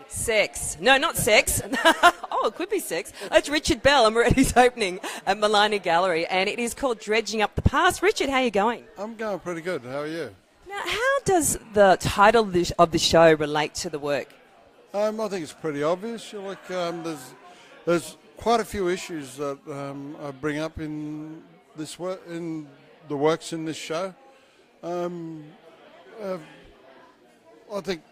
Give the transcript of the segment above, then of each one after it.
Sex. No, not sex. Oh, it could be sex. It's Richard Bell, and we're at his opening at Milani Gallery, and it is called Dredging Up the Past. Richard, how are you going? I'm going pretty good. How are you? Now, how does the title of the show relate to the work? I think it's pretty obvious. There's quite a few issues that I bring up in this work, in the works in this show. I think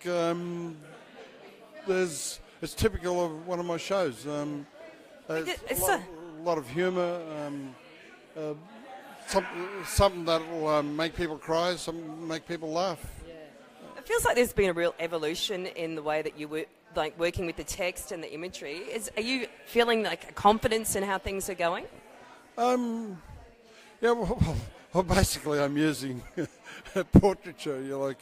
it's typical of one of my shows. There's a lot of humour, something that will make people cry, something make people laugh. It feels like there's been a real evolution in the way that you were working with the text and the imagery. Are you feeling like a confidence in how things are going? Yeah, well, basically I'm using portraiture,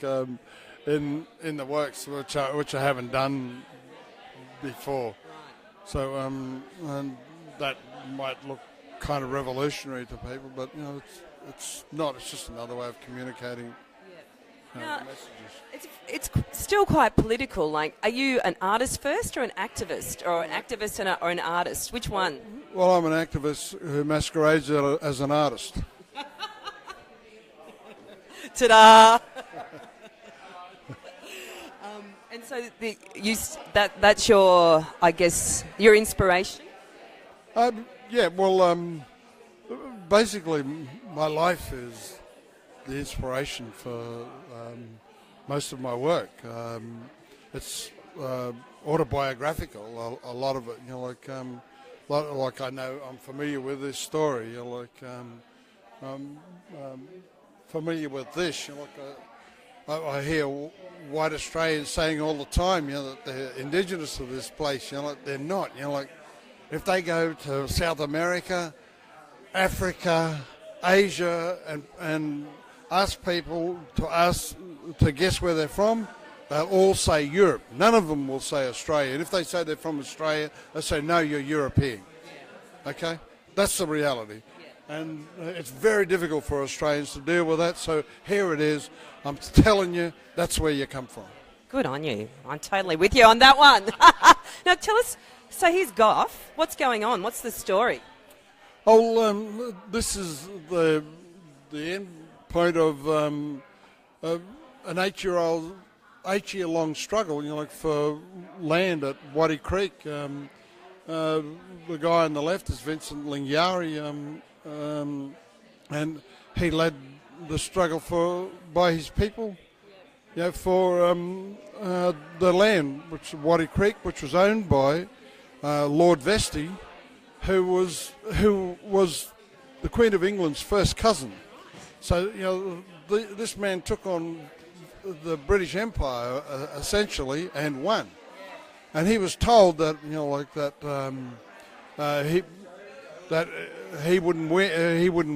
in the works which I haven't done before. Right. So and that might look kind of revolutionary to people, but it's not. It's just another way of communicating. Messages. It's still quite political. Like, are you an artist first or an activist, or an activist or an artist? Which one? Well, I'm an activist who masquerades as an artist. Ta-da! And so that's your, I guess, your inspiration? Yeah, well, basically my life is the inspiration for most of my work. It's autobiographical, a lot of it. Like I know, I'm familiar with this story. I'm familiar with this. I hear white Australians saying all the time, that they're indigenous to this place. They're not. If they go to South America, Africa, Asia, and ask people to guess where they're from, they'll all say Europe. None of them will say Australia. And if they say they're from Australia, they say, no, you're European. Okay? That's the reality. And it's very difficult for Australians to deal with that. So here it is. I'm telling you, that's where you come from. Good on you. I'm totally with you on that one. Now tell us, so here's Gough. What's going on? What's the story? Oh, this is the end point of an 8-year-long struggle, for land at Waddy Creek. The guy on the left is Vincent Lingiari, and he led the struggle by his people, for the land, which Waddy Creek, which was owned by Lord Vestey, who was the Queen of England's first cousin. So this man took on the British Empire essentially and won, and he was told that he wouldn't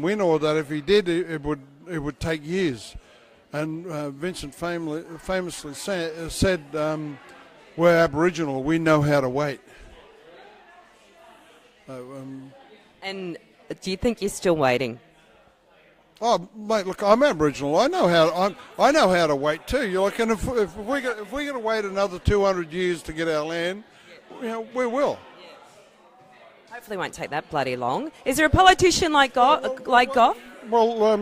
win, or that if he did, it would take years. And Vincent famously said, "We're Aboriginal. We know how to wait." And do you think you're still waiting? Oh, mate, look, I'm Aboriginal. I know how to wait too. And if we're going to wait another 200 years to get our land, we will. Hopefully, it won't take that bloody long. Is there a politician like Gough? Well,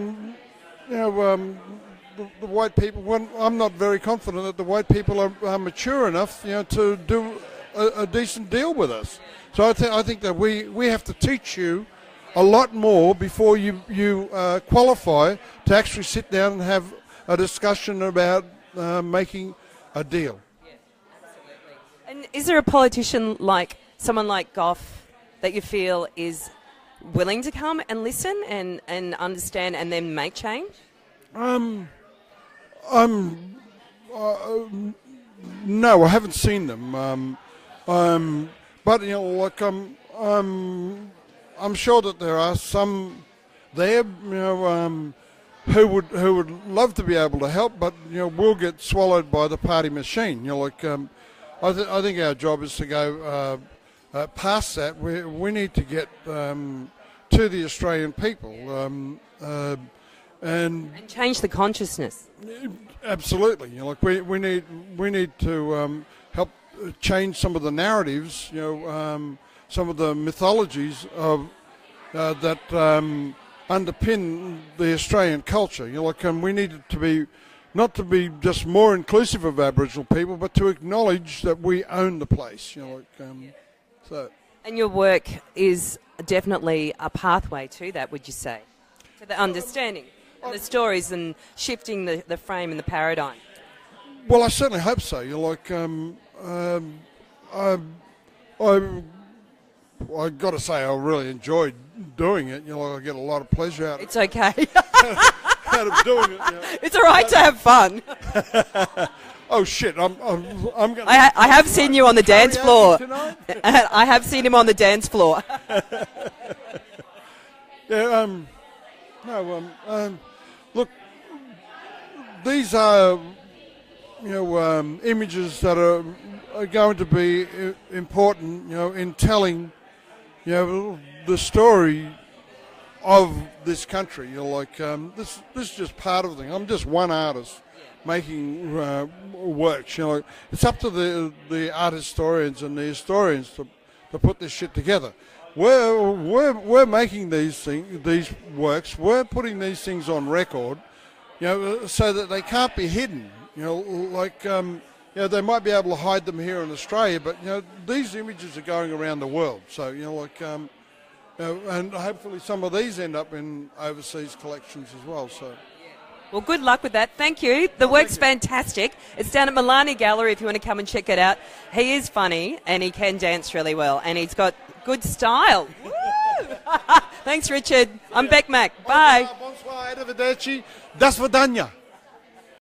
the white people. Well, I'm not very confident that the white people are mature enough, to do a decent deal with us. So I think that we have to teach you a lot more before you qualify to actually sit down and have a discussion about making a deal. Yeah, absolutely. And is there a politician like someone like Gough that you feel is willing to come and listen and understand and then make change? No, I haven't seen them. But I'm sure that there are some there, who would love to be able to help, but will get swallowed by the party machine. I think our job is to go past that. We need to get to the Australian people and change the consciousness. Absolutely, we need to change some of the narratives, some of the mythologies of that underpin the Australian culture. We need to be not to be just more inclusive of Aboriginal people, but to acknowledge that we own the place. So. And your work is definitely a pathway to that, would you say? To the understanding, and the stories, and shifting the frame and the paradigm. Well, I certainly hope so. I got to say, I really enjoyed doing it. I get a lot of pleasure out of It's okay. out of doing it. It's all right to have fun. Oh shit! I'm going. I have seen you on the dance floor. Tonight? I have seen him on the dance floor. Yeah. Look, these are images that are going to be important. In telling the story of this country. This is just part of the thing. I'm just one artist making works. It's up to the art historians and the historians to put this shit together. We're making these works. We're putting these things on record, so that they can't be hidden. They might be able to hide them here in Australia, but these images are going around the world. So and hopefully some of these end up in overseas collections as well. So. Well, good luck with that. Thank you. The work's fantastic. It's down at Milani Gallery if you want to come and check it out. He is funny and he can dance really well, and he's got good style. Thanks, Richard. I'm Bec Mac. Bye. Bonsoir, arrivederci. Das Vidania.